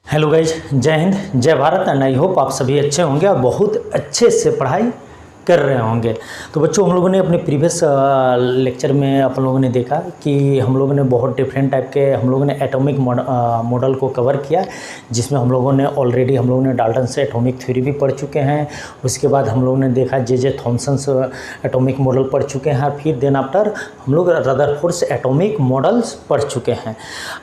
Hello guys, जय हिंद, जय Bharat and I hope आप सभी अच्छे होंगे और बहुत अच्छे से पढ़ाई कर रहे होंगे। तो बच्चों, हम लोगों ने अपने प्रीवियस लेक्चर में अपन लोगों ने देखा कि हम लोगों ने बहुत डिफरेंट टाइप के हम लोगों ने एटॉमिक मॉडल को कवर किया, जिसमें हम लोगों ने ऑलरेडी हम लोगों ने डाल्टन से एटॉमिक थ्योरी भी पढ़ चुके हैं। उसके बाद हम लोगों ने देखा जे थॉमसन से एटॉमिक मॉडल पढ़ चुके हैं। फिर देन आफ्टर हम लोग रदरफोर्ड से एटॉमिक मॉडल्स पढ़ चुके हैं।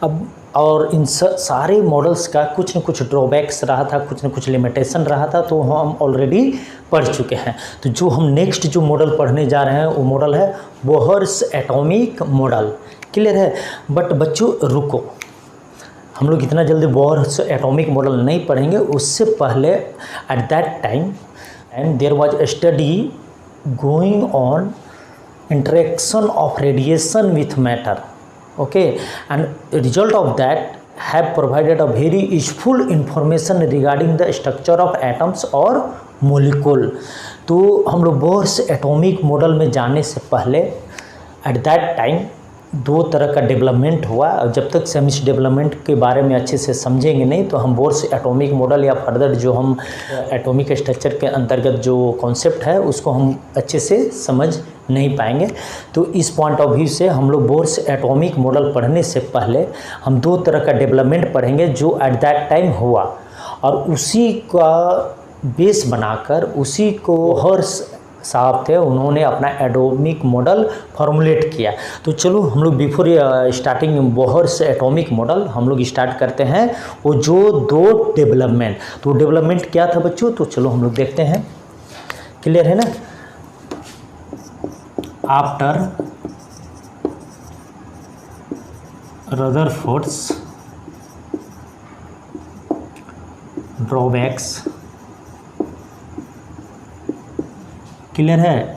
अब और इन सारे मॉडल्स का कुछ न कुछ ड्रॉबैक्स रहा था, कुछ न कुछ लिमिटेशन रहा था, तो हम ऑलरेडी पढ़ चुके हैं। तो जो हम नेक्स्ट जो मॉडल पढ़ने जा रहे हैं वो मॉडल है बोहर्स एटॉमिक मॉडल। क्लियर है? बट बच्चों रुको, हम लोग इतना जल्दी बोहर्स एटॉमिक मॉडल नहीं पढ़ेंगे। उससे पहले at that time and there was a study going on interaction of radiation with matter. Okay, and result of that have provided a very useful information regarding the structure of atoms और molecule। तो हम लोग Bohr's atomic model में जाने से पहले at that time दो तरह का डेवलपमेंट हुआ। और जब तक से हम इस डेवलपमेंट के बारे में अच्छे से समझेंगे नहीं तो हम बोहर्स एटॉमिक मॉडल या फर्दर जो हम एटॉमिक स्ट्रक्चर के अंतर्गत जो कॉन्सेप्ट है उसको हम अच्छे से समझ नहीं पाएंगे। तो इस पॉइंट ऑफ व्यू से हम लोग बोहर्स एटॉमिक मॉडल पढ़ने से पहले हम दो तरह का डेवलपमेंट पढ़ेंगे जो एट दैट टाइम हुआ, और उसी का बेस बनाकर उसी को बोहर्स साहब थे उन्होंने अपना एटॉमिक मॉडल फॉर्मुलेट किया। तो चलो हम लोग before starting Bohr's atomic model हम लोग स्टार्ट करते हैं वो जो दो डेवलपमेंट। तो डेवलपमेंट क्या था बच्चों, तो चलो हम लोग देखते हैं। क्लियर है ना? After Rutherford's drawbacks. क्लियर है?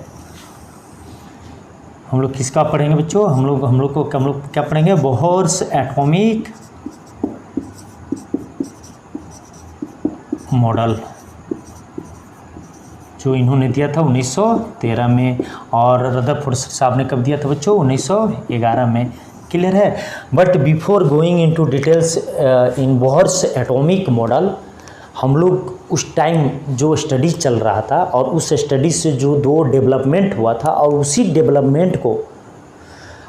हम लोग किसका पढ़ेंगे बच्चों? हम लोग क्या पढ़ेंगे? बोहर्स एटॉमिक मॉडल जो इन्होंने दिया था 1913 में, और रदरफोर्ड साहब ने कब दिया था बच्चों? 1911 में। क्लियर है? But before going into details in Bohr's atomic model, हम लोग उस टाइम जो स्टडी चल रहा था और उस स्टडी से जो दो डेवलपमेंट हुआ था और उसी डेवलपमेंट को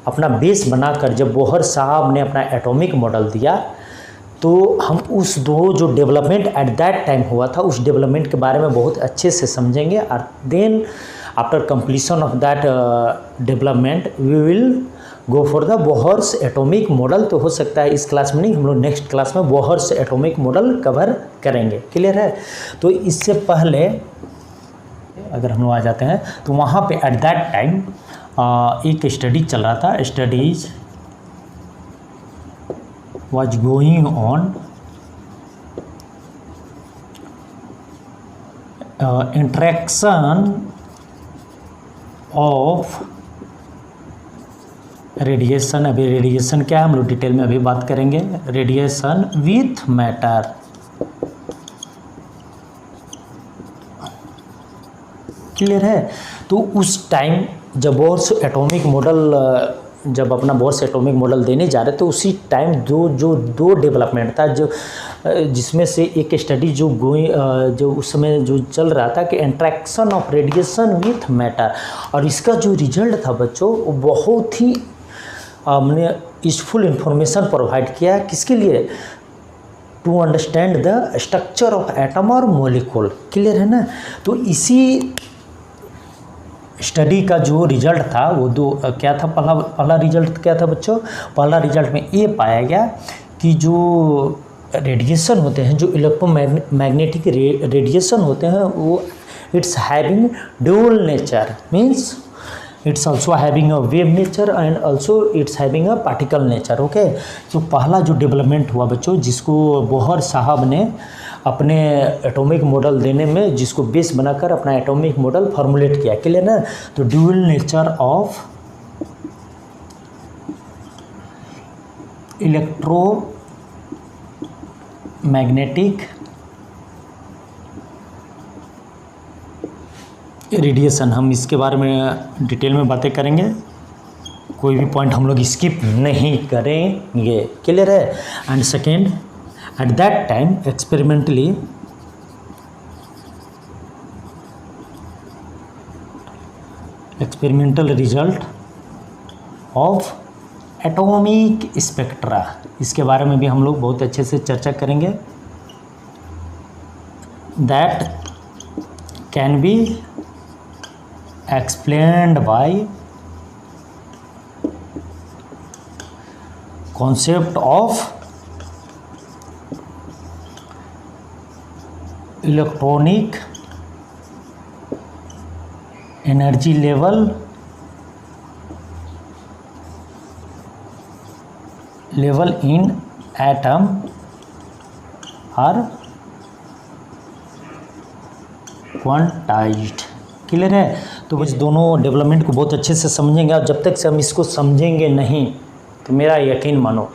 अपना बेस बनाकर जब बोहर साहब ने अपना एटॉमिक मॉडल दिया तो हम उस दो जो डेवलपमेंट एट दैट टाइम हुआ था उस डेवलपमेंट के बारे में बहुत अच्छे से समझेंगे। और then after completion of that development we will go for the Bohr's atomic model. तो हो सकता है इस क्लास में नहीं, हम लोग नेक्स्ट क्लास में बोहर्स एटॉमिक मॉडल कवर करेंगे। क्लियर है? तो इससे पहले अगर हम लोग आ जाते हैं तो वहाँ पे एट दैट टाइम एक स्टडी चल रहा था। Studies was going on interaction of radiation. अभी रेडिएशन क्या है हम लोग डिटेल में अभी बात करेंगे। Radiation with matter. क्लियर है? तो उस टाइम जब बोहर्स एटॉमिक मॉडल जब अपना बोहर्स एटॉमिक मॉडल देने जा रहे थे उसी टाइम दो डेवलपमेंट था जो जिसमें से एक स्टडी जो उस समय जो चल रहा था कि interaction of radiation with matter, और इसका जो रिजल्ट था बच्चों वो बहुत ही हमने यूजफुल इंफॉर्मेशन प्रोवाइड किया। किसके लिए? To understand the structure of atom और मॉलिक्यूल। क्लियर है ना? तो इसी स्टडी का जो रिजल्ट था वो दो क्या था? पहला रिजल्ट क्या था बच्चों? पहला रिजल्ट में ये पाया गया कि जो रेडिएशन होते हैं, जो इलेक्ट्रोमैग्नेटिक रेडिएशन होते हैं, वो it's having dual nature, means it's also having a wave nature and also it's having a particle nature. Okay, तो पहला जो डेवलपमेंट हुआ बच्चों जिसको बोहर साहब ने अपने एटॉमिक मॉडल देने में जिसको बेस बनाकर अपना एटॉमिक मॉडल फॉर्मुलेट किया। क्लियर ना? तो dual nature of electromagnetic radiation, हम इसके बारे में डिटेल में बातें करेंगे। कोई भी पॉइंट हम लोग स्किप नहीं करेंगे। क्लियर है? And second At that time, experimental result of atomic spectra, इसके बारे में भी हम लोग बहुत अच्छे से चर्चा करेंगे। That can be explained by concept of electronic energy level in atom are quantized. Clear है? तो इस दोनों डेवलपमेंट को बहुत अच्छे से समझेंगे, और जब तक से हम इसको समझेंगे नहीं तो मेरा यकीन मानो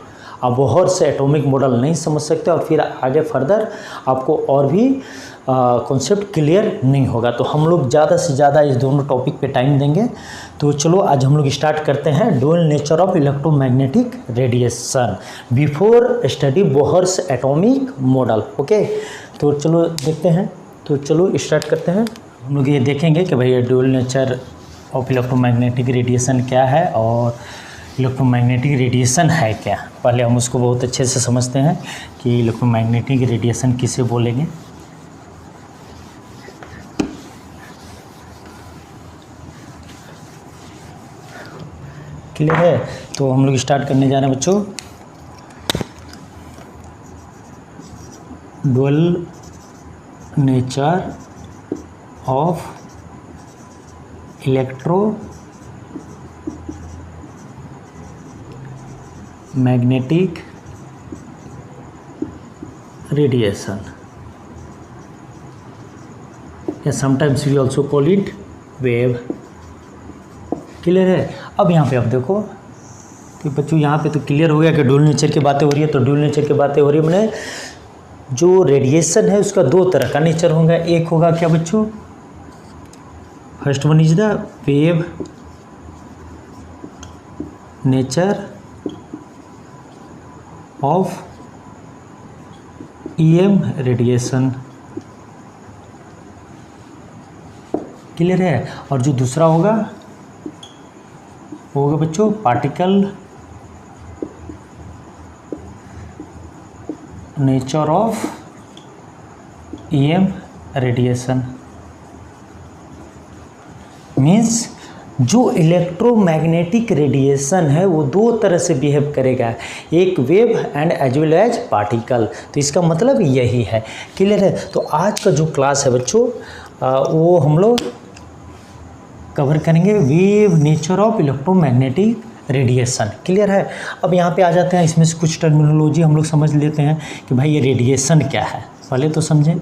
आप बहुत से एटॉमिक मॉडल नहीं समझ सकते, और फिर आगे फर्दर आपको और भी कॉन्सेप्ट क्लियर नहीं होगा। तो हम लोग ज़्यादा से ज़्यादा इस दोनों टॉपिक पे टाइम देंगे। तो चलो आज हम लोग स्टार्ट करते हैं dual nature of electromagnetic radiation before study Bohr's atomic model. Okay, तो चलो देखते हैं। तो चलो स्टार्ट करते हैं। हम लोग ये देखेंगे कि भाई dual nature of electromagnetic radiation क्या है और इलेक्ट्रोमैग्नेटिक रेडिएशन है क्या। पहले हम उसको बहुत अच्छे से समझते हैं कि इलेक्ट्रोमैग्नेटिक रेडिएशन किसे बोलेंगे। क्लियर है? तो हम लोग स्टार्ट करने जा रहे हैं बच्चों। Dual nature of electromagnetic radiation, या sometimes we also call it wave. Clear है? अब यहाँ पे आप देखो कि बच्चों यहाँ पे तो क्लियर हो गया कि ड्यूअल नेचर की बातें हो रही है। तो ड्यूअल नेचर की बातें हो रही है, मैंने जो रेडिएशन है उसका दो तरह का नेचर होगा। एक होगा क्या बच्चों, first one is the wave nature of EM radiation. Clear है? और जो दूसरा होगा वो होगा बच्चों particle nature of EM radiation. Means जो इलेक्ट्रोमैग्नेटिक रेडिएशन है वो दो तरह से बिहेव करेगा, एक wave and as well as particle. तो इसका मतलब यही है। क्लियर है? तो आज का जो क्लास है बच्चों वो हम लोग कवर करेंगे wave nature of electromagnetic radiation. Clear है? अब यहाँ पे आ जाते हैं, इसमें से कुछ टर्मिनोलॉजी हम लोग समझ लेते हैं कि भाई ये रेडिएशन क्या है। पहले तो समझें।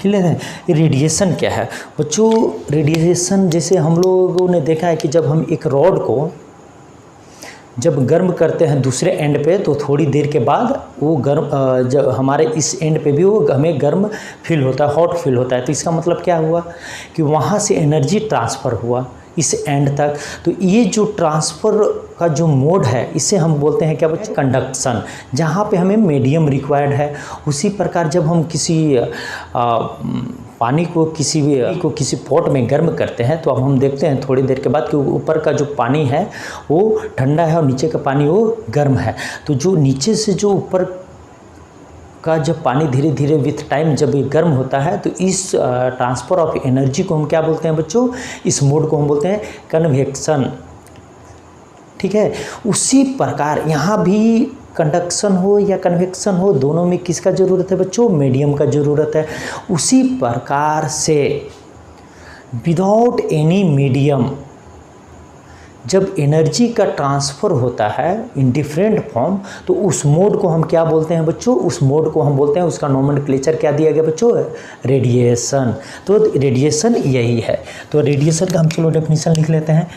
क्लियर है? रेडिएशन क्या है बच्चों? रेडिएशन जैसे हम लोगों ने देखा है कि जब हम एक रॉड को जब गर्म करते हैं दूसरे एंड पे, तो थोड़ी देर के बाद वो गर्म जब हमारे इस एंड पे भी वो हमें गर्म फील होता है, हॉट फील होता है। तो इसका मतलब क्या हुआ कि वहाँ से एनर्जी ट्रांसफ़र हुआ इस एंड तक। तो ये जो ट्रांसफ़र का जो मोड है इसे हम बोलते हैं क्या बच्चे, कंडक्शन। जहाँ पे हमें मीडियम रिक्वायर्ड है, उसी प्रकार जब हम किसी पानी को किसी पॉट में गर्म करते हैं तो अब हम देखते हैं थोड़ी देर के बाद कि ऊपर का जो पानी है वो ठंडा है और नीचे का पानी वो गर्म है। तो जो नीचे से जो ऊपर का जब पानी धीरे धीरे विथ टाइम जब ये गर्म होता है तो इस ट्रांसफ़र ऑफ एनर्जी को हम क्या बोलते हैं बच्चों, इस मोड को हम बोलते हैं कन्वेक्शन। ठीक है? उसी प्रकार यहाँ भी कंडक्शन हो या कन्वेक्शन हो, दोनों में किसका ज़रूरत है बच्चों, मीडियम का ज़रूरत है। उसी प्रकार से विदाउट एनी मीडियम जब एनर्जी का ट्रांसफ़र होता है इन डिफरेंट फॉर्म, तो उस मोड को हम क्या बोलते हैं बच्चों, उस मोड को हम बोलते हैं, उसका नोमेनक्लेचर क्या दिया गया बच्चों, रेडिएशन। तो रेडिएशन यही है। तो रेडिएशन का हम चलो डेफिनेशन लिख लेते हैं।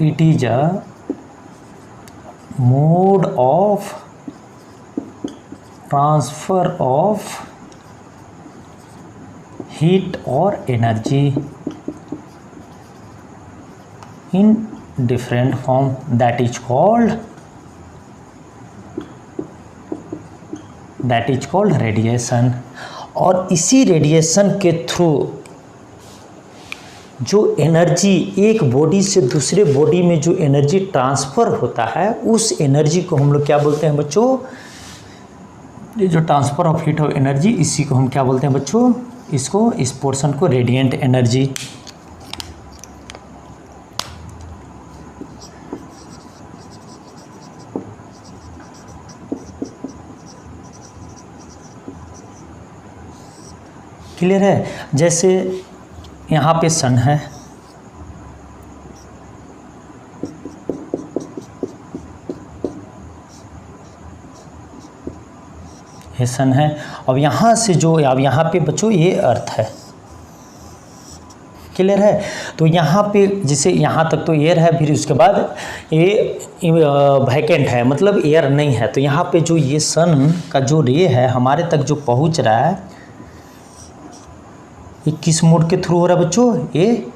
It is a mode of transfer of heat और energy in different form that is called that is called radiation. और इसी रेडिएशन के थ्रू जो एनर्जी एक बॉडी से दूसरे बॉडी में जो एनर्जी ट्रांसफ़र होता है, उस एनर्जी को हम लोग क्या बोलते हैं बच्चों? ये जो transfer of heat of energy, इसी को हम क्या बोलते हैं बच्चों? इसको, इस पोर्शन को रेडिएंट एनर्जी। क्लियर है? जैसे यहाँ पे सन है, ये सन है, और यहाँ से जो अब यहाँ पे बच्चों ये अर्थ है। क्लियर है? तो यहाँ पे जैसे यहाँ तक तो एयर है, फिर उसके बाद ये वैकेंट है, मतलब एयर नहीं है। तो यहाँ पे जो ये सन का जो रे है हमारे तक जो पहुँच रहा है, ये किस मोड के थ्रू हो रहा है बच्चों? ये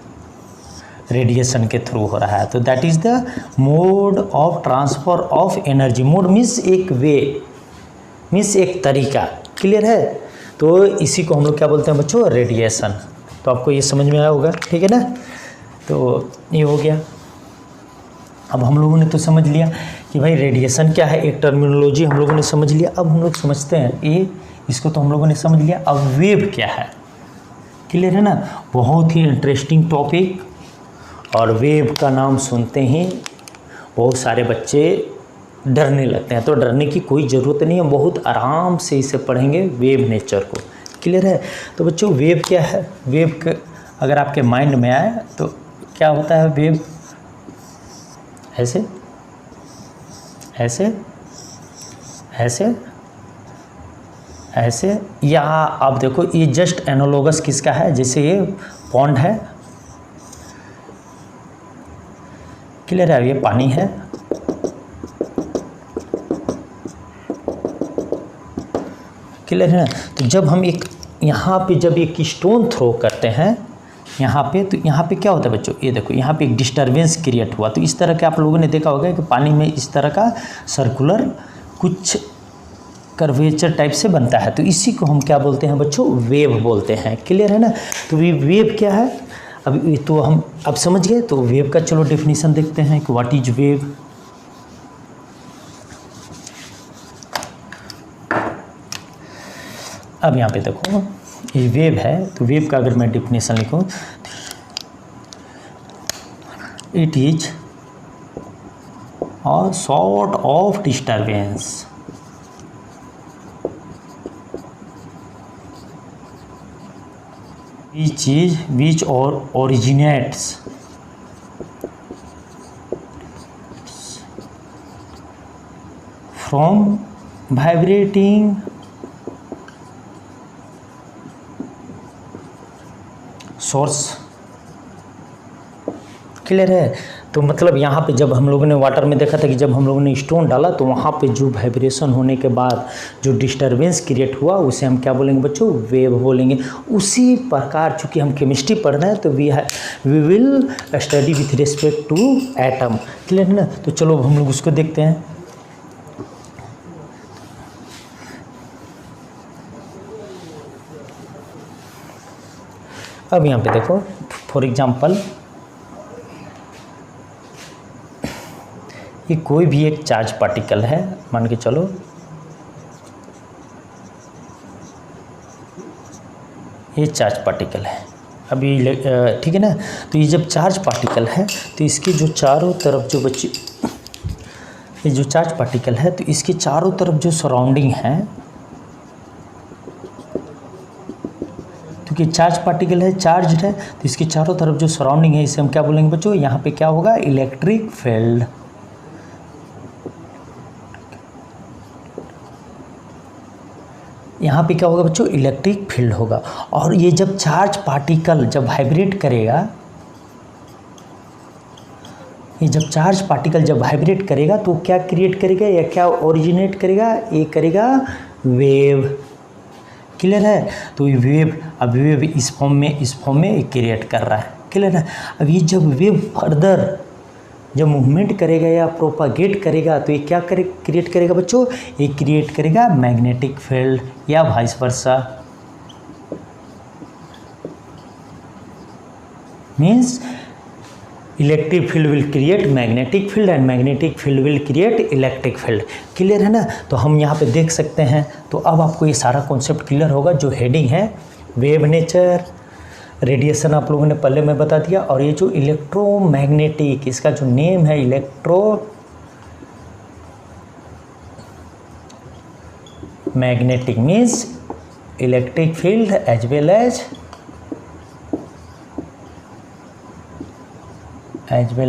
रेडिएशन के थ्रू हो रहा है। तो that is the mode of transfer of energy. Mode means एक वे, मीन्स एक तरीका। क्लियर है? तो इसी को हम लोग क्या बोलते हैं बच्चों? रेडिएशन। तो आपको ये समझ में आया होगा, ठीक है ना? तो ये हो गया। अब हम लोगों ने तो समझ लिया कि भाई रेडिएशन क्या है, एक टर्मिनोलॉजी हम लोगों ने समझ लिया। अब हम लोग समझते हैं ये, इसको तो हम लोगों ने समझ लिया। अब वेव क्या है? क्लियर है ना? बहुत ही इंटरेस्टिंग टॉपिक, और वेव का नाम सुनते ही बहुत सारे बच्चे डरने लगते हैं। तो डरने की कोई ज़रूरत नहीं है, बहुत आराम से इसे पढ़ेंगे वेव नेचर को। क्लियर है? तो बच्चों वेव क्या है? वेव अगर आपके माइंड में आए तो क्या होता है वेव? ऐसे ऐसे ऐसे ऐसे, या आप देखो ये जस्ट एनालोगस किसका है? जैसे ये पॉन्ड है, क्लियर है? ये पानी है, क्लियर है? तो जब हम एक यहाँ पे जब एक स्टोन थ्रो करते हैं यहाँ पे, तो यहाँ पे क्या होता है बच्चों? ये देखो यहाँ पे एक डिस्टरबेंस क्रिएट हुआ। तो इस तरह के आप लोगों ने देखा होगा कि पानी में इस तरह का सर्कुलर कुछ कर्वेचर टाइप से बनता है। तो इसी को हम क्या बोलते हैं बच्चों? वेव बोलते हैं। क्लियर है ना? तो वेव क्या है? अब तो हम अब समझ गए। तो वेव का चलो डेफिनेशन देखते हैं कि व्हाट इज वेव। अब यहाँ पे देखो ये वेव है, तो वेव का अगर मैं डेफिनेशन लिखूँ, it is a sort of disturbance which originates from vibrating source। Clear है? तो मतलब यहाँ पे जब हम लोगों ने वाटर में देखा था कि जब हम लोगों ने स्टोन डाला तो वहाँ पे जो वाइब्रेशन होने के बाद जो डिस्टरबेंस क्रिएट हुआ उसे हम क्या बोलेंगे बच्चों? वेव बोलेंगे। उसी प्रकार चूँकि हम केमिस्ट्री पढ़ रहे हैं तो we will study with respect to atom. Clear है ना? तो चलो हम लोग उसको देखते हैं। अब यहाँ पे देखो फॉर एग्जाम्पल ये कोई भी एक चार्ज पार्टिकल है, मान के चलो ये चार्ज पार्टिकल है। अभी ठीक है ना? तो ये जब चार्ज पार्टिकल है तो इसके जो चारों तरफ जो बच्चे, ये जो चार्ज पार्टिकल है तो इसके चारों तरफ जो सराउंडिंग है, क्योंकि चार्ज पार्टिकल है, चार्ज है, तो इसके चारों तरफ जो सराउंडिंग है इसे हम क्या बोलेंगे बच्चों? यहाँ पे क्या होगा? Electric field. यहाँ पे क्या होगा बच्चों? इलेक्ट्रिक फील्ड होगा। और ये जब चार्ज पार्टिकल जब वाइब्रेट करेगा, ये जब चार्ज पार्टिकल जब वाइब्रेट करेगा तो क्या क्रिएट करेगा या क्या ओरिजिनेट करेगा? ये करेगा वेव। क्लियर है? तो ये वेव, अब वेव इस फॉर्म में क्रिएट कर रहा है। क्लियर है? अब ये जब वेव फर्दर जब मूवमेंट करेगा या प्रोपागेट करेगा तो ये क्या क्रिएट करेगा बच्चों, ये क्रिएट करेगा मैग्नेटिक फील्ड या vice versa. Means electric field will create magnetic field and magnetic field will create electric field. Clear है ना। तो हम यहाँ पे देख सकते हैं। तो अब आपको ये सारा कॉन्सेप्ट क्लियर होगा। जो हेडिंग है वेव नेचर, रेडिएशन आप लोगों ने पहले मैं बता दिया, और ये जो इलेक्ट्रोमैग्नेटिक, इसका जो नेम है electromagnetic means electric field as well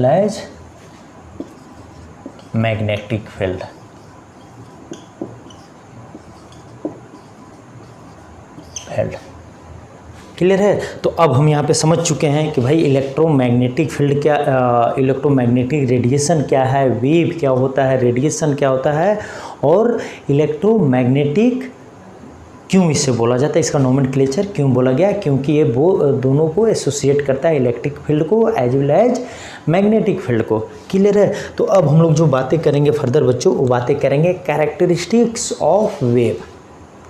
as magnetic field. Clear है। तो अब हम यहाँ पे समझ चुके हैं कि भाई इलेक्ट्रोमैग्नेटिक फील्ड क्या, इलेक्ट्रोमैग्नेटिक रेडिएशन क्या है, वेव क्या होता है, रेडिएशन क्या होता है, और इलेक्ट्रोमैग्नेटिक क्यों इसे बोला जाता है, इसका नोमेनक्लेचर क्यों बोला गया, क्योंकि ये वो दोनों को एसोसिएट करता है, इलेक्ट्रिक फील्ड को as well as magnetic field को। क्लियर है। तो अब हम लोग जो बातें करेंगे फर्दर बच्चों, वो बातें करेंगे कैरेक्टरिस्टिक्स ऑफ वेव।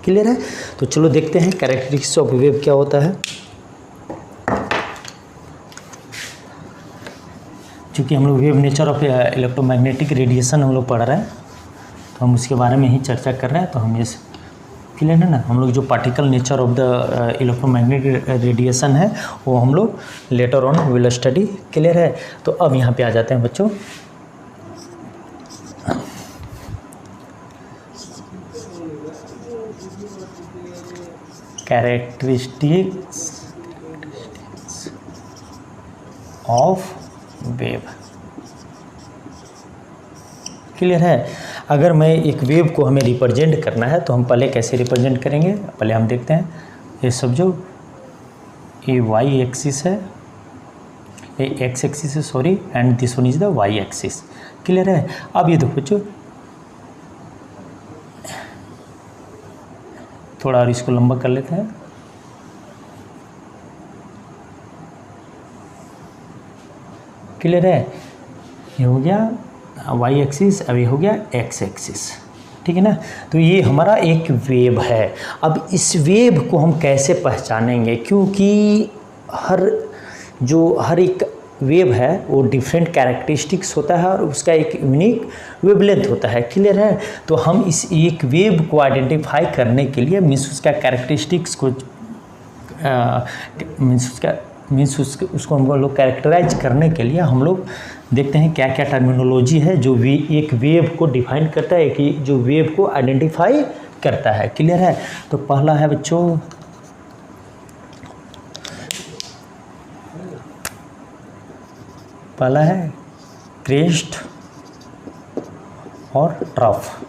क्लियर है। तो चलो देखते हैं कैरेक्टरिस्टिक्स ऑफ वेव क्या होता है। चूँकि हम लोग wave nature of electromagnetic radiation हम लोग पढ़ रहे हैं, तो हम उसके बारे में ही चर्चा कर रहे हैं। तो हम इस क्लियर है ना, हम लोग जो particle nature of the electromagnetic radiation है वो हम लोग later on will study. Clear है। तो अब यहाँ पे आ जाते हैं बच्चों कैरेक्टरिस्टिक्स ऑफ वेव। क्लियर है। अगर मैं एक वेव को हमें रिप्रेजेंट करना है तो हम पहले कैसे रिप्रेजेंट करेंगे, पहले हम देखते हैं। ये सब जो ये वाई एक्सिस है, ये एक्स एक्सिस है sorry, and this one is the Y axis. Clear है। अब ये देखो बच्चों, थोड़ा और इसको लंबा कर लेते हैं। क्लियर है। ये हो गया वाई एक्सिस, अब ये हो गया एक्स एक्सिस। ठीक है ना। तो ये हमारा एक वेव है। अब इस वेव को हम कैसे पहचानेंगे, क्योंकि हर एक वेव है वो डिफरेंट कैरेक्टरिस्टिक्स होता है और उसका एक यूनिक वेवलेंथ होता है। क्लियर है। तो हम इस एक वेव को आइडेंटिफाई करने के लिए मीन्स उसका कैरेक्टरिस्टिक्स को उसको हम लोग कैरेक्टराइज करने के लिए हम लोग देखते हैं क्या क्या टर्मिनोलॉजी है जो एक वेव को डिफाइन करता है, कि जो वेव को आइडेंटिफाई करता है। क्लियर है। तो पहला है बच्चों क्रेस्ट और ट्रफ।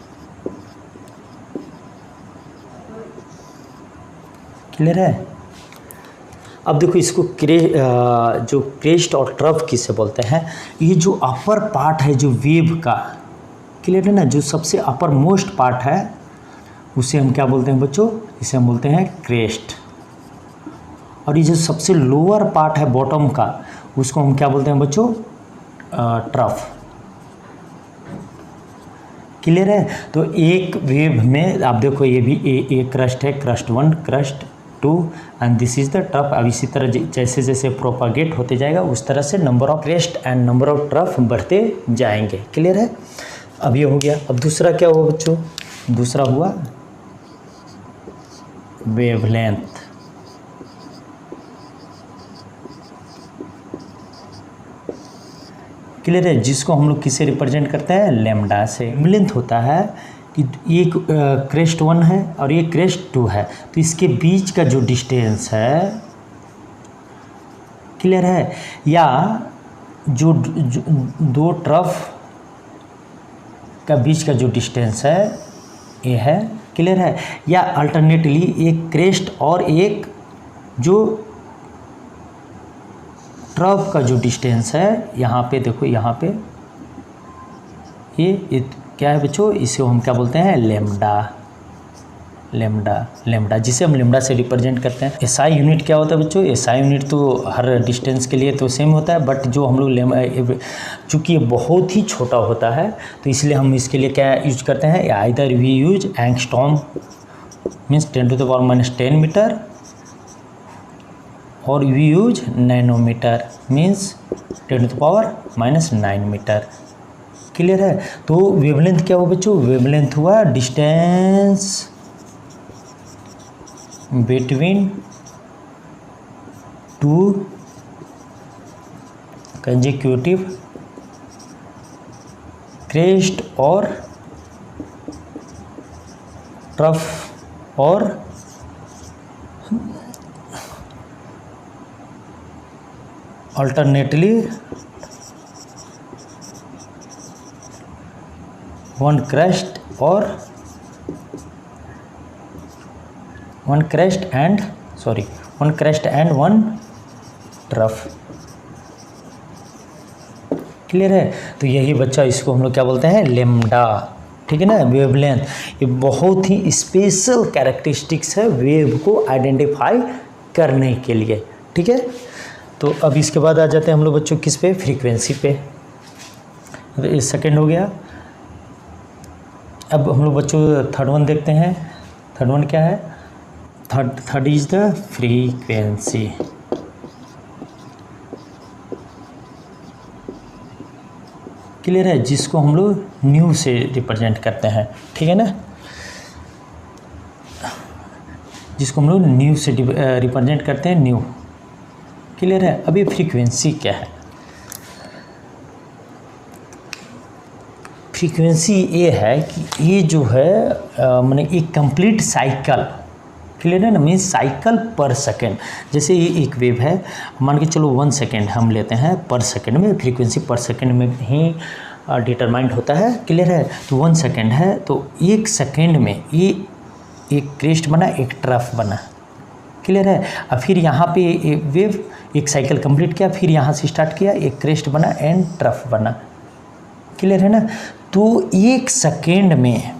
क्लियर है। अब देखो इसको जो क्रेस्ट और ट्रफ किसे बोलते हैं, ये जो अपर पार्ट है जो वेव का, क्लियर है ना, जो सबसे अपर मोस्ट पार्ट है उसे हम क्या बोलते हैं बच्चों, इसे हम बोलते हैं क्रेस्ट। और ये जो सबसे लोअर पार्ट है बॉटम का, उसको हम क्या बोलते हैं बच्चों, ट्रफ। क्लियर है। तो एक वेव में आप देखो ये भी एक क्रस्ट है, crust 1, crust 2 and this is the trough. अब इसी तरह जैसे जैसे प्रोपागेट होते जाएगा उस तरह से number of crest and number of trough बढ़ते जाएंगे। क्लियर है। अब ये हो गया। अब दूसरा क्या हुआ बच्चों, दूसरा हुआ वेवलेंथ। क्लियर है। जिसको हम लोग किसे रिप्रेजेंट करते हैं, लैम्डा से। वेवलेंथ होता है कि एक क्रेस्ट 1 है और ये क्रेस्ट 2 है, तो इसके बीच का जो डिस्टेंस है, क्लियर है, या जो दो ट्रफ का बीच का जो डिस्टेंस है ये है। क्लियर है। या अल्टरनेटली एक क्रेस्ट और एक जो ट्रफ का जो डिस्टेंस है, यहाँ पे देखो, यहाँ पे ये क्या है बच्चों, इसे हम क्या बोलते हैं, लैम्डा। लेमडा जिसे हम लेमडा से रिप्रेजेंट करते हैं। एसआई यूनिट क्या होता है बच्चों? एसआई यूनिट तो हर डिस्टेंस के लिए तो सेम होता है, बट जो हम लोग चूँकि ये बहुत ही छोटा होता है तो इसलिए हम इसके लिए क्या यूज करते हैं? Either we use angstrom means 10⁻⁻10 metre, और we use nanometre means 10⁻⁻9 metre. Clear है? तो वेवलेंथ क्या हुआ बच्चों? वेवलेंथ हुआ distance between two consecutive crest और ट्रफ और alternately one crest and one trough. Clear है? तो यही बच्चा, इसको हम लोग क्या बोलते हैं? लेमडा। ठीक है ना? वेवलेंथ ये बहुत ही स्पेशल कैरेक्टरिस्टिक्स है वेव को आइडेंटिफाई करने के लिए। ठीक है? तो अब इसके बाद आ जाते हैं हम लोग बच्चों किस पे? फ्रीक्वेंसी पे। तो ये सेकेंड हो गया। अब हम लोग बच्चों थर्ड वन देखते हैं। थर्ड वन क्या है? Third is the frequency. Clear है? जिसको हम लोग न्यू से रिप्रेजेंट करते हैं। ठीक है ना? जिसको हम लोग न्यू से रिप्रेजेंट करते हैं, न्यू। क्लियर है? अभी फ्रीक्वेंसी क्या है? फ्रीक्वेंसी ये है कि ये जो है माने एक कंप्लीट साइकिल। क्लियर है ना? मीन्स साइकिल पर सेकेंड। जैसे ये एक वेव है, मान के चलो 1 सेकेंड हम लेते हैं, पर सेकेंड में फ्रीक्वेंसी पर सेकेंड में ही डिटरमाइंड होता है। क्लियर है? तो 1 सेकेंड है, तो 1 सेकेंड में ये एक क्रेस्ट बना, एक ट्रफ बना। क्लियर है? अब फिर यहाँ पे एक वेव एक साइकिल कंप्लीट किया, फिर यहाँ से स्टार्ट किया, एक क्रेस्ट बना एंड ट्रफ बना। क्लियर है ना? तो 1 सेकेंड में,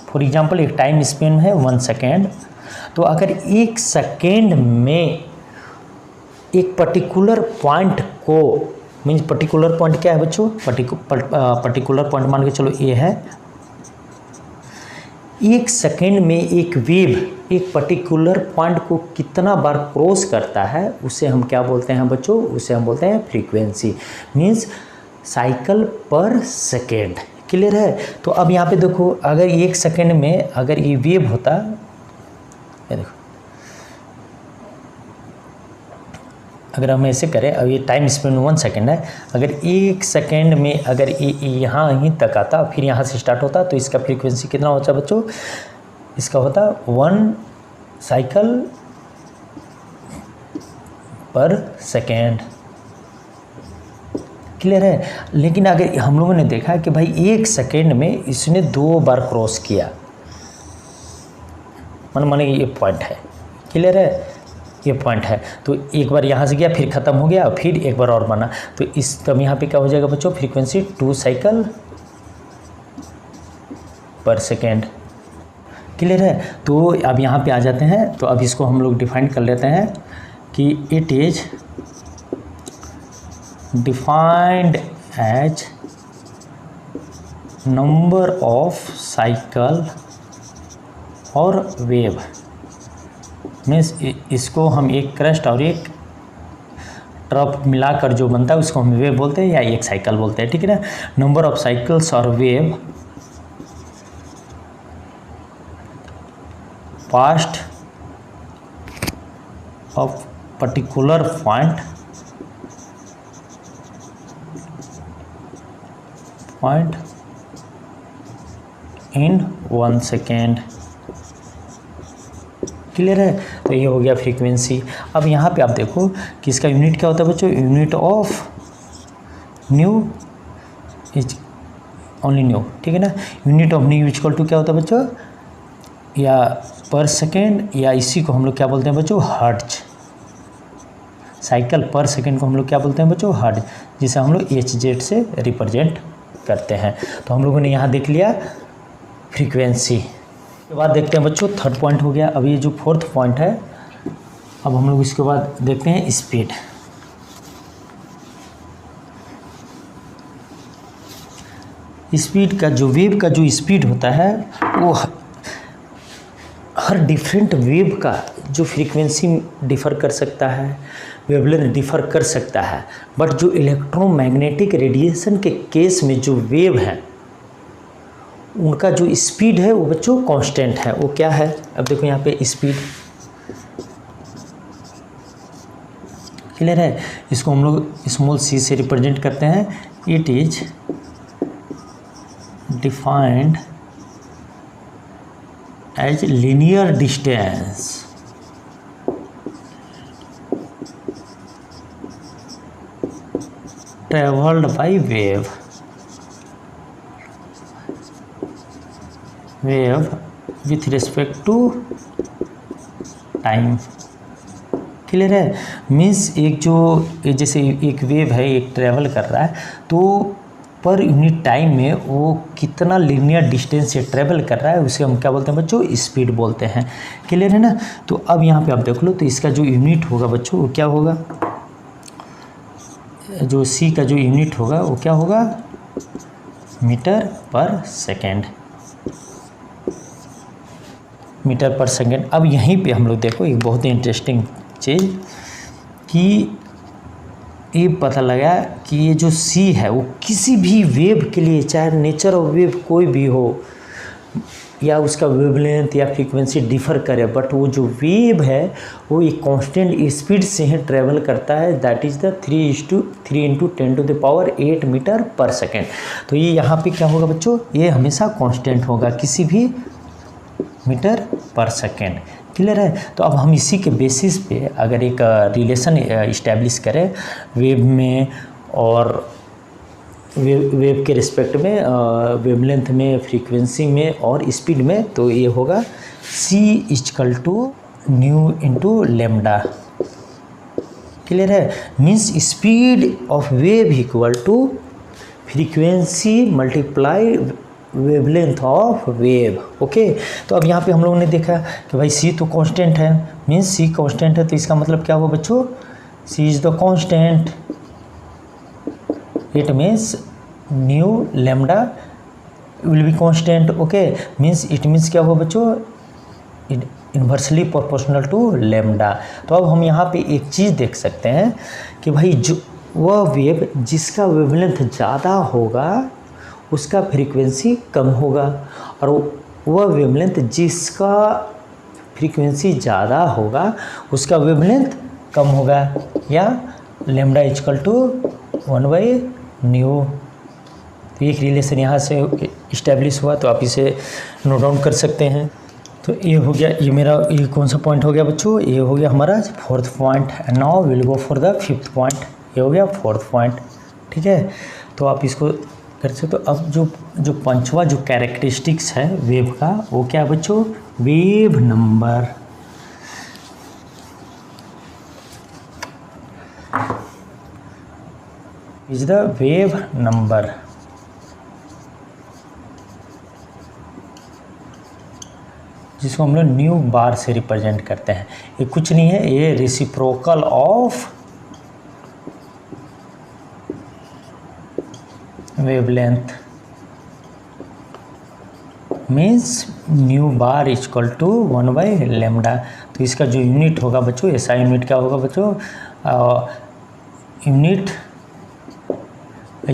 फॉर एग्जांपल एक टाइम स्पेन है 1 सेकेंड, तो अगर 1 सेकेंड में एक पर्टिकुलर पॉइंट को, मीन्स पर्टिकुलर पॉइंट क्या है बच्चों? पर्टिकुलर पॉइंट मान के चलो ये है। 1 सेकेंड में एक वेव एक पर्टिकुलर पॉइंट को कितना बार क्रॉस करता है, उसे हम क्या बोलते हैं बच्चों? उसे हम बोलते हैं फ्रीक्वेंसी, मीन्स साइकिल पर सेकेंड। क्लियर है? तो अब यहाँ पे देखो, अगर 1 सेकेंड में अगर ये वेव होता, ये देखो, अगर हम ऐसे करें, अब ये टाइम स्पेन 1 सेकेंड है, अगर 1 सेकेंड में अगर ये यहाँ ही तक आता, फिर यहाँ से स्टार्ट होता, तो इसका फ्रीक्वेंसी कितना होता बच्चों? इसका होता 1 साइकिल पर सेकेंड। क्लियर है? लेकिन अगर हम लोगों ने देखा कि भाई 1 सेकेंड में इसने 2 बार क्रॉस किया, माने ये पॉइंट है। क्लियर है? ये पॉइंट है, तो एक बार यहाँ से गया, फिर ख़त्म हो गया, फिर एक बार और बना, तो इस तब यहाँ पे क्या हो जाएगा बच्चों? फ्रीक्वेंसी 2 साइकिल पर सेकेंड। क्लियर है? तो अब यहाँ पे आ जाते हैं, तो अब इसको हम लोग डिफाइन कर लेते हैं कि it is defined as number of cycle और वेव। मीन्स इसको हम एक क्रेस्ट और एक ट्रफ मिलाकर जो बनता है उसको हम वेव बोलते हैं या एक साइकिल बोलते हैं। ठीक है ना? नंबर ऑफ साइकिल्स और wave past of particular point in 1 second. Clear है? तो ये हो गया फ्रीक्वेंसी। अब यहाँ पे आप देखो कि इसका यूनिट क्या होता है बच्चों? Unit of nu is only nu. ठीक है ना? Unit of nu equal to क्या होता है बच्चों? या पर सेकेंड, या इसी को हम लोग क्या बोलते हैं बच्चों? हर्ट्ज। साइकिल पर सेकेंड को हम लोग क्या बोलते हैं बच्चों? हर्ट्ज, जिसे हम लोग HZ से रिप्रेजेंट करते हैं। तो हम लोगों ने यहाँ देख लिया फ्रीक्वेंसी। उसके बाद देखते हैं बच्चों, थर्ड पॉइंट हो गया। अब ये जो फोर्थ पॉइंट है, अब हम लोग इसके बाद देखते हैं स्पीड। स्पीड का जो वेव का जो स्पीड होता है वो हर डिफरेंट वेव का जो फ्रीक्वेंसी डिफ़र कर सकता है, वेवलेंथ डिफ़र कर सकता है, बट जो इलेक्ट्रोमैग्नेटिक रेडिएशन के केस में जो वेव है उनका जो स्पीड है वो बच्चों कांस्टेंट है। वो क्या है, अब देखो यहाँ पे स्पीड क्लियर है। इसको हम लोग स्मॉल c से रिप्रेजेंट करते हैं। It is defined as linear distance travelled by wave with respect to time. Clear है। मीन्स एक जो जैसे एक वेव है, एक ट्रेवल कर रहा है, तो पर यूनिट टाइम में वो कितना लीनियर डिस्टेंस से ट्रेवल कर रहा है उसे हम क्या बोलते हैं बच्चों, स्पीड बोलते हैं। क्लियर है ना। तो अब यहाँ पे आप देख लो, तो इसका जो यूनिट होगा बच्चों वो क्या होगा, जो सी का जो यूनिट होगा वो क्या होगा, मीटर पर सेकेंड, मीटर पर सेकेंड। अब यहीं पे हम लोग देखो एक बहुत ही इंटरेस्टिंग चीज़ कि ये पता लगा कि ये जो सी है वो किसी भी वेव के लिए, चाहे नेचर ऑफ वेव कोई भी हो या उसका वेवलेंथ या फ्रीक्वेंसी डिफ़र करे, बट वो जो वेव है वो एक कांस्टेंट स्पीड से ही ट्रेवल करता है। दैट इज़ द 3 × 10⁸ मीटर पर सेकेंड। तो ये यहाँ पे क्या होगा बच्चों, ये हमेशा कांस्टेंट होगा किसी भी मीटर पर सेकेंड। क्लियर है। तो अब हम इसी के बेसिस पे अगर एक रिलेशन इस्टेब्लिश करें वेव में और वेव के रिस्पेक्ट में, वेवलेंथ में, फ्रीक्वेंसी में और स्पीड में, तो ये होगा c = न्यू × लैम्डा। क्लियर है। Means speed of wave equal to frequency multiply wavelength of wave. Okay. तो अब यहाँ पे हम लोगों ने देखा कि भाई c तो कांस्टेंट है, मीन्स c कांस्टेंट है, तो इसका मतलब क्या हुआ बच्चों, c is the constant, it means new lambda will be constant. Okay. Means it means क्या हुआ बच्चों, इन्वर्सली प्रोपोर्शनल टू लैम्डा। तो अब हम यहाँ पे एक चीज़ देख सकते हैं कि भाई जो वह वेव जिसका वेवलेंथ ज़्यादा होगा उसका फ्रीक्वेंसी कम होगा, और वह वेवलेंथ जिसका फ्रीक्वेंसी ज़्यादा होगा उसका वेवलेंथ कम होगा, या लैम्डा = 1/ν। तो एक रिलेशन यहाँ से इस्टेब्लिश हुआ, तो आप इसे नोट डाउन कर सकते हैं। तो ये हो गया, ये मेरा ये कौन सा पॉइंट हो गया बच्चों, ये हो गया हमारा fourth point. Now will go for the fifth point. ये हो गया फोर्थ पॉइंट। ठीक है। तो आप इसको कर सकते। तो अब जो पांचवा जो कैरेक्टरिस्टिक्स है वेव का, वो क्या है बच्चों, wave number. Is the wave number. जिसको हम लोग न्यू बार से रिप्रेजेंट करते हैं। ये कुछ नहीं है, ये reciprocal of wavelength, means nu bar = 1/λ। तो इसका जो यूनिट होगा बच्चों, ऐसा यूनिट क्या होगा बच्चों, यूनिट =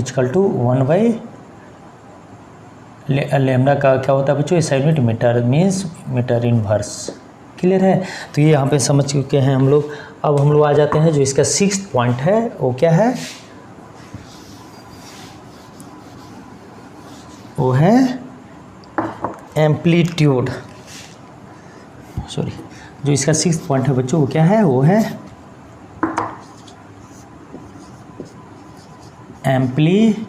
1/λ का क्या होता है बच्चों, ऐसा unit metre, means metre inverse. Clear है। तो ये यहाँ पे समझ चुके हैं हम लोग। अब हम लोग आ जाते हैं जो इसका सिक्स्थ पॉइंट है, वो क्या है, वो है एम्पलीट्यूड। सॉरी, जो इसका सिक्स्थ पॉइंट है बच्चों वो क्या है, वो है एम्पलीट्यूड,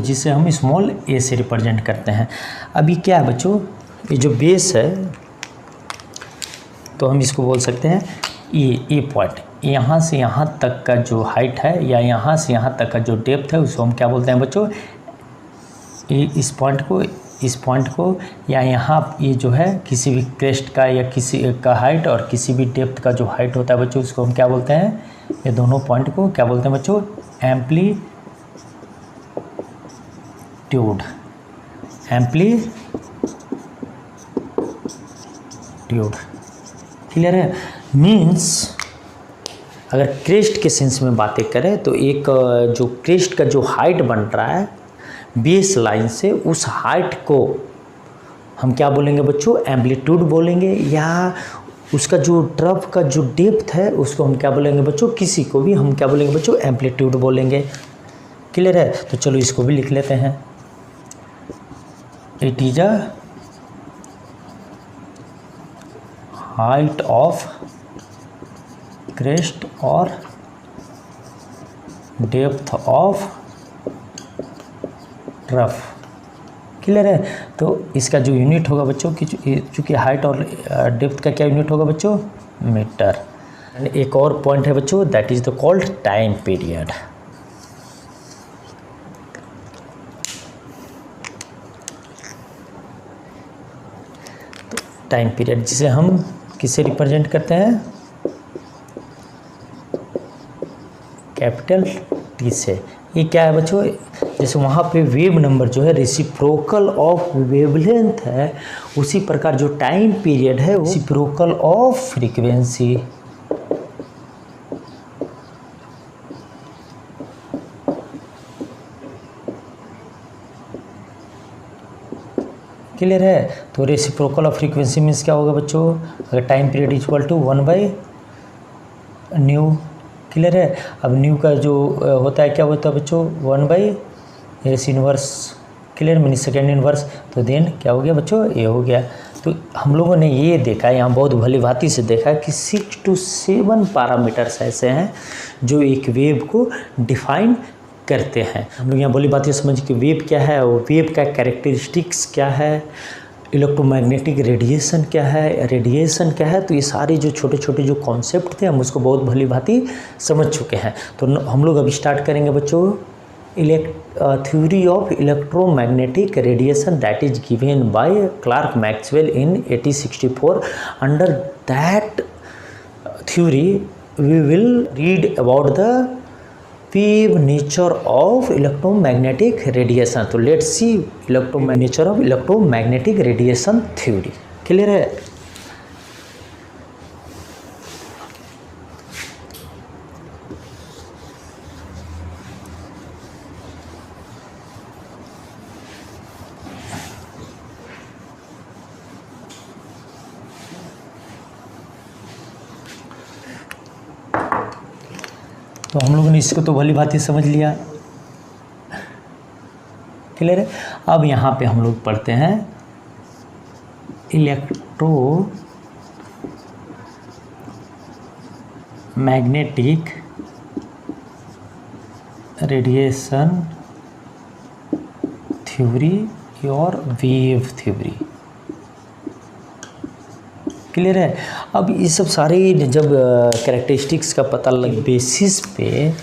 जिसे हम स्मॉल a से रिप्रेजेंट करते हैं। अभी क्या है बच्चों, ये जो बेस है तो हम इसको बोल सकते हैं ये पॉइंट, यहाँ से यहाँ तक का जो हाइट है या यहाँ से यहाँ तक का जो डेप्थ है उसको हम क्या बोलते हैं बच्चों, इस पॉइंट को इस पॉइंट को, या यहाँ ये जो है किसी भी क्रेस्ट का या किसी का हाइट और किसी भी डेप्थ का जो हाइट होता है बच्चों, उसको हम क्या बोलते हैं, ये दोनों पॉइंट को क्या बोलते हैं बच्चों, एम्पलीट्यूड। क्लियर है। मीन्स अगर क्रेस्ट के सेंस में बातें करें तो एक जो क्रेस्ट का जो हाइट बन रहा है बेस लाइन से, उस हाइट को हम क्या बोलेंगे बच्चों, एम्पलीट्यूड बोलेंगे, या उसका जो ट्रफ का जो डेप्थ है उसको हम क्या बोलेंगे बच्चों, किसी को भी हम क्या बोलेंगे बच्चों, एम्पलीट्यूड बोलेंगे। क्लियर है। तो चलो इसको भी लिख लेते हैं। It is a height of crest और डेप्थ ऑफ ट्रफ। क्लियर है। तो इसका जो यूनिट होगा बच्चों कि चूँकि हाइट और डेप्थ का क्या यूनिट होगा बच्चों, मीटर। एक और पॉइंट है बच्चों, that is the called time period. Time period जिसे हम किसे रिप्रेजेंट करते हैं, कैपिटल टी से। ये क्या है बच्चों, जैसे वहाँ पे वेव नंबर जो है रेसिप्रोकल ऑफ वेवलेंथ है, उसी प्रकार जो टाइम पीरियड है वो रेसिप्रोकल ऑफ फ्रीक्वेंसी। क्लियर है। तो रेसिप्रोकल ऑफ फ्रीक्वेंसी मीन्स क्या होगा बच्चों, अगर टाइम पीरियड इक्वल टू 1/न्यू। क्लियर है। अब न्यू का जो होता है क्या होता है बच्चों, 1/s inverse. Clear, mini second inverse. तो देन क्या हो गया बच्चों, ये हो गया। तो हम लोगों ने ये देखा, यहाँ बहुत भली भांति से देखा कि 6 to 7 पैरामीटर्स ऐसे हैं जो एक वेव को डिफाइन करते हैं। हम लोग यहाँ भली बातें समझ कि वेव क्या है, वो वेव का कैरेक्टरिस्टिक्स क्या है, इलेक्ट्रोमैग्नेटिक रेडिएशन क्या है, रेडिएशन क्या है। तो ये सारे जो छोटे छोटे जो कॉन्सेप्ट थे हम उसको बहुत भली भांति समझ चुके हैं। तो हम लोग अब स्टार्ट करेंगे बच्चों theory of electromagnetic radiation that is given by Clark Maxwell in 1864। Under that theory we will read about the wave nature of electromagnetic radiation. तो let's see nature of electromagnetic radiation theory. Clear है। तो हम लोगों ने इसको तो भली भांति समझ लिया। क्लियर है। अब यहाँ पे हम लोग पढ़ते हैं इलेक्ट्रोमैग्नेटिक रेडिएशन थ्योरी और वेव थ्योरी। क्लियर है। अब ये सब सारे जब कैरेक्टरिस्टिक्स का पता लगे बेसिस पे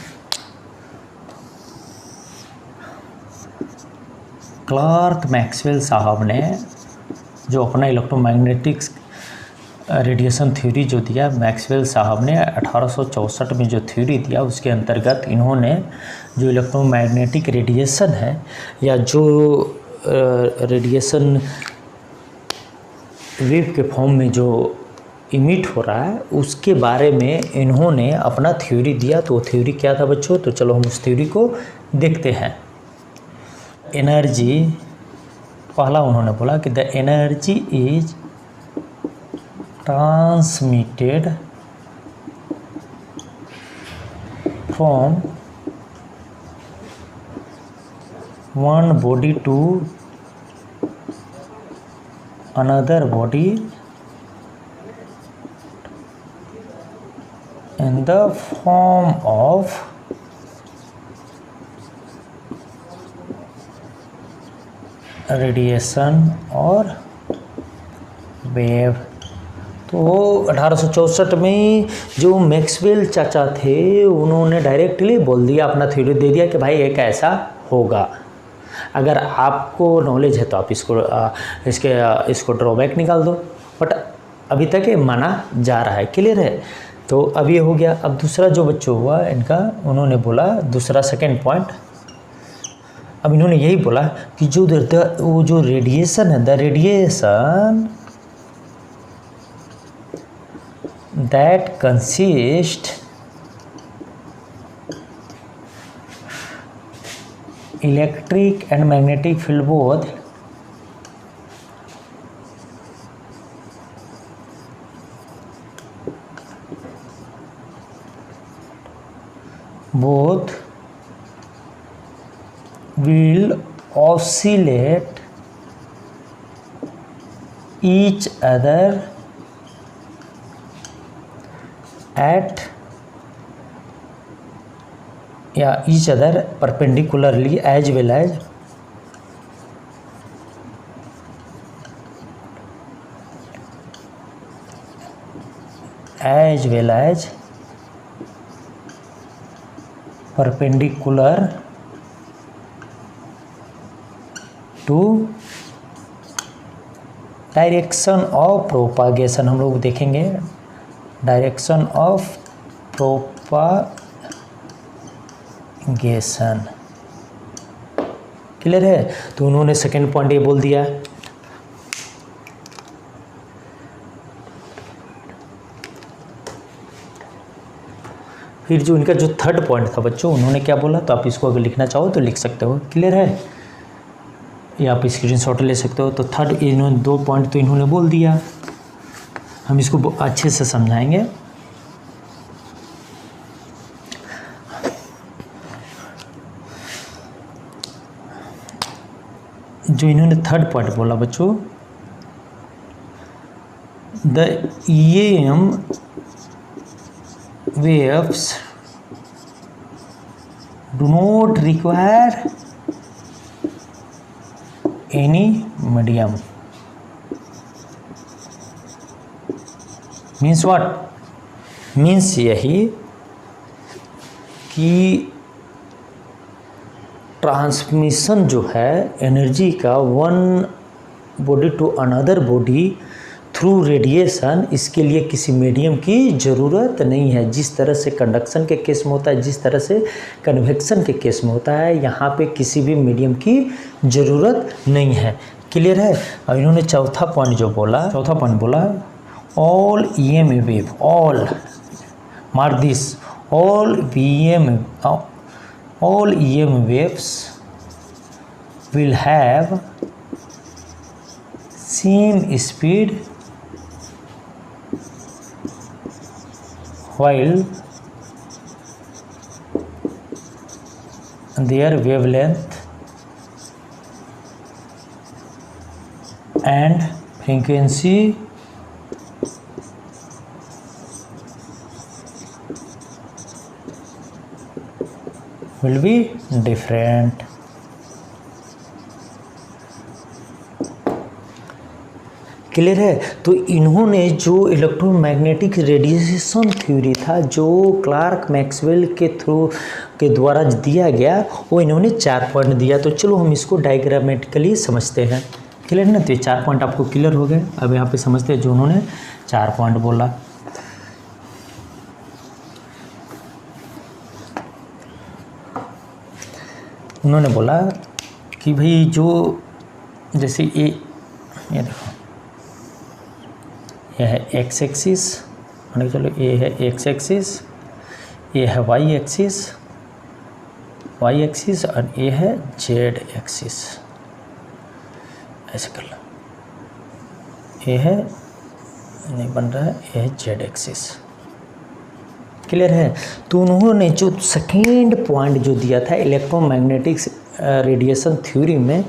क्लार्क मैक्सवेल साहब ने जो अपना इलेक्ट्रोमैग्नेटिक्स रेडिएशन थ्योरी जो दिया, मैक्सवेल साहब ने 1864 में जो थ्योरी दिया उसके अंतर्गत इन्होंने जो इलेक्ट्रोमैग्नेटिक रेडिएशन है या जो रेडिएशन वेव के फॉर्म में जो इमिट हो रहा है उसके बारे में इन्होंने अपना थ्योरी दिया। तो थ्योरी क्या था बच्चों, तो चलो हम उस थ्योरी को देखते हैं। एनर्जी, पहला उन्होंने बोला कि the energy is transmitted from one body to another body in the form of radiation और वेव। तो 1864 में जो मैक्सवेल चाचा थे उन्होंने डायरेक्टली बोल दिया, अपना थ्योरी दे दिया कि भाई एक ऐसा होगा। अगर आपको नॉलेज है तो आप इसको ड्रॉबैक निकाल दो, बट अभी तक ये माना जा रहा है। क्लियर है? तो अब ये हो गया। अब दूसरा जो बच्चों हुआ इनका, उन्होंने बोला दूसरा सेकंड पॉइंट, अब इन्होंने यही बोला कि वो जो रेडिएशन है, the radiation that consist electric and magnetic field both will oscillate each other each other perpendicularly as well as perpendicular to direction of propagation. हम लोग देखेंगे डायरेक्शन ऑफ प्रोपागेशन। क्लियर है? तो उन्होंने सेकेंड पॉइंट ये बोल दिया। फिर जो इनका जो थर्ड पॉइंट था बच्चों, उन्होंने क्या बोला, तो आप इसको अगर लिखना चाहो तो लिख सकते हो। क्लियर है? या आप स्क्रीनशॉट ले सकते हो। तो थर्ड, इन्होंने 2 पॉइंट तो इन्होंने बोल दिया, हम इसको अच्छे से समझाएंगे। जो इन्होंने थर्ड पॉइंट बोला बच्चों, the EM waves do not require any medium। Means what? Means यही कि ट्रांसमिशन जो है एनर्जी का one body to another body through radiation, इसके लिए किसी मीडियम की ज़रूरत नहीं है। जिस तरह से कंडक्शन के केस में होता है, जिस तरह से कन्वेक्शन के केस में होता है, यहाँ पे किसी भी मीडियम की ज़रूरत नहीं है। क्लियर है? अब इन्होंने चौथा पॉइंट बोला, all EM wave, all mark this, all EM waves will have same speed while their wavelength and frequency will be different। Clear है? तो इन्होंने जो इलेक्ट्रोमैग्नेटिक रेडिएशन थ्योरी था, जो क्लार्क मैक्सवेल के द्वारा दिया गया, वो इन्होंने 4 पॉइंट दिया। तो चलो हम इसको डायग्रामेटिकली समझते हैं। क्लियर ना? तो ये 4 पॉइंट आपको क्लियर हो गए। अब यहाँ पे समझते हैं जो उन्होंने 4 पॉइंट बोला। उन्होंने बोला कि भाई जो जैसे ये देखो, यह है एक्स एक्सिस, मान के चलो ये है एक्स एक्सिस, ये है वाई एक्सिस और ये है जेड एक्सिस। ऐसे कर लो, ये है नहीं बन रहा है, ये है जेड एक्सिस। क्लियर है? तो उन्होंने जो सेकेंड पॉइंट जो दिया था इलेक्ट्रोमैग्नेटिक रेडिएशन थ्योरी में,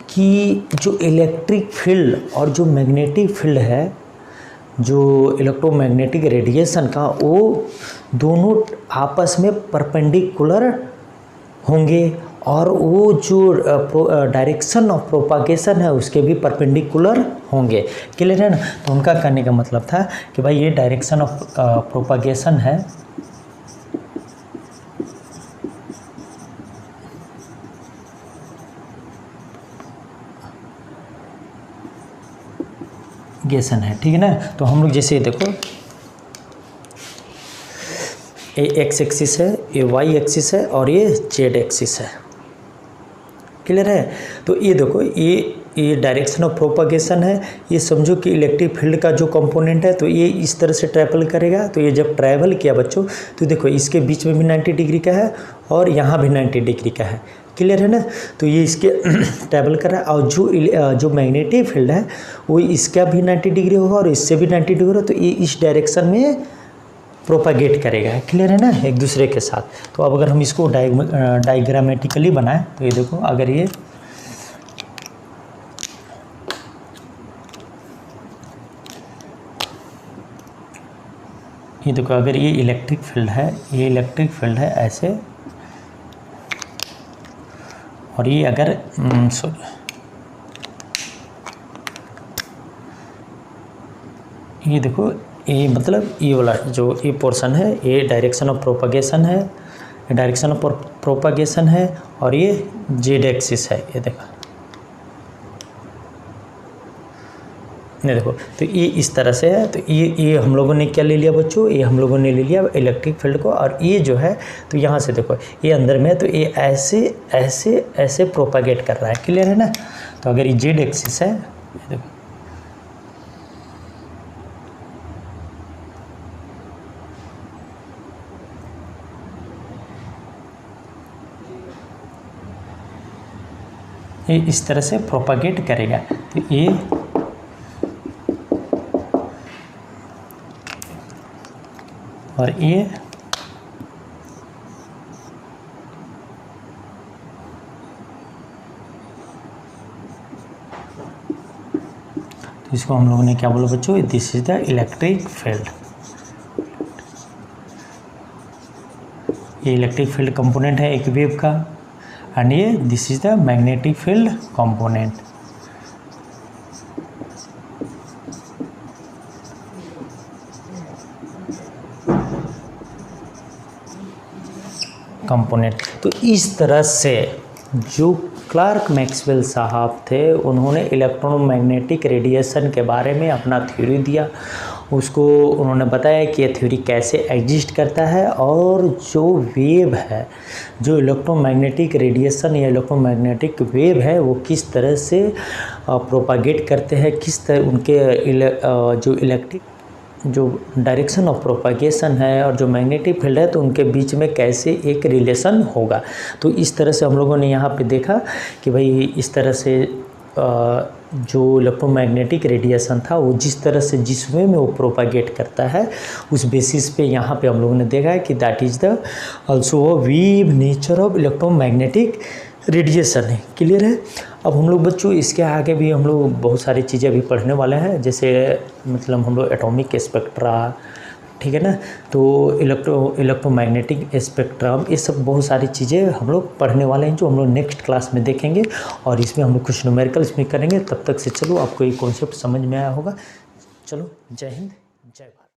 कि जो इलेक्ट्रिक फील्ड और जो मैग्नेटिक फील्ड है, जो इलेक्ट्रोमैग्नेटिक रेडिएशन का, वो दोनों आपस में परपेंडिकुलर होंगे और वो जो डायरेक्शन ऑफ प्रोपागेशन है उसके भी परपेंडिकुलर होंगे। क्लियर है ना? तो उनका कहने का मतलब था कि भाई ये डायरेक्शन ऑफ प्रोपागेशन है, प्रोपागेशन है, ठीक है ना। तो हम लोग जैसे देखो ये एक्स एक्सिस है, ये वाई एक्सिस है और ये जेड एक्सिस है, क्लियर है। तो ये देखो ये डायरेक्शन ऑफ प्रोपागेशन है। ये समझो कि इलेक्ट्रिक फील्ड का जो कंपोनेंट है तो ये इस तरह से ट्रैवल करेगा। तो ये जब ट्रैवल किया बच्चों तो देखो इसके बीच में भी 90 डिग्री का है और यहाँ भी 90 डिग्री का है, क्लियर है ना। तो ये इसके ट्रैवल कर रहा है और जो मैग्नेटिक फील्ड है वो इसका भी 90 डिग्री होगा और इससे भी 90 डिग्री होगा। तो ये इस डायरेक्शन में प्रोपागेट करेगा, क्लियर है ना, एक दूसरे के साथ। तो अब अगर हम इसको डायग्रामेटिकली बनाएं तो ये देखो अगर ये देखो अगर ये इलेक्ट्रिक फील्ड है, ये इलेक्ट्रिक फील्ड है ऐसे, और ये अगर ये देखो ये मतलब ये वाला जो ये पोर्शन है ये डायरेक्शन ऑफ प्रोपागेशन है, ये डायरेक्शन ऑफ प्रोपागेशन है और ये जेड एक्सिस है, ये देखो नहीं देखो। तो ये इस तरह से है। तो ये हम लोगों ने क्या ले लिया बच्चों, ये हम लोगों ने ले लिया इलेक्ट्रिक फील्ड को। और ये जो है तो यहाँ से देखो ये अंदर में है तो ये ऐसे ऐसे ऐसे प्रोपागेट कर रहा है, क्लियर है ना। तो अगर ये जेड एक्सिस है देखो ये इस तरह से प्रोपागेट करेगा। तो ये और ये तो इसको हम लोगों ने क्या बोला बच्चों, this is the electric field. ये इलेक्ट्रिक फील्ड कंपोनेंट है एक वेव का एंड ये this is the magnetic field component. तो इस तरह से जो क्लार्क मैक्सवेल साहब थे उन्होंने इलेक्ट्रोमैग्नेटिक रेडिएशन के बारे में अपना थ्योरी दिया। उसको उन्होंने बताया कि ये थ्योरी कैसे एग्जिस्ट करता है और जो वेव है, जो इलेक्ट्रोमैग्नेटिक रेडिएशन या इलेक्ट्रोमैग्नेटिक वेव है वो किस तरह से प्रोपागेट करते हैं, किस तरह उनके जो इलेक्ट्रिक जो डायरेक्शन ऑफ प्रोपागेशन है और जो मैग्नेटिक फील्ड है तो उनके बीच में कैसे एक रिलेशन होगा। तो इस तरह से हम लोगों ने यहाँ पे देखा कि भाई इस तरह से जो इलेक्ट्रोमैग्नेटिक रेडिएशन था वो जिस तरह से जिस वे में वो प्रोपागेट करता है उस बेसिस पे यहाँ पे हम लोगों ने देखा है कि that is the also wave nature of electromagnetic radiation है, क्लियर है। अब हम लोग बच्चों इसके आगे भी हम लोग बहुत सारी चीज़ें अभी पढ़ने वाले हैं, जैसे मतलब हम लोग एटॉमिक स्पेक्ट्रा, ठीक है ना, तो इलेक्ट्रोमैग्नेटिक स्पेक्ट्रम, ये सब बहुत सारी चीज़ें हम लोग पढ़ने वाले हैं जो हम लोग नेक्स्ट क्लास में देखेंगे और इसमें हम लोग कुछ न्यूमेरिकल इसमें करेंगे। तब तक से चलो आपको ये कॉन्सेप्ट समझ में आया होगा। चलो जय हिंद जय भारत।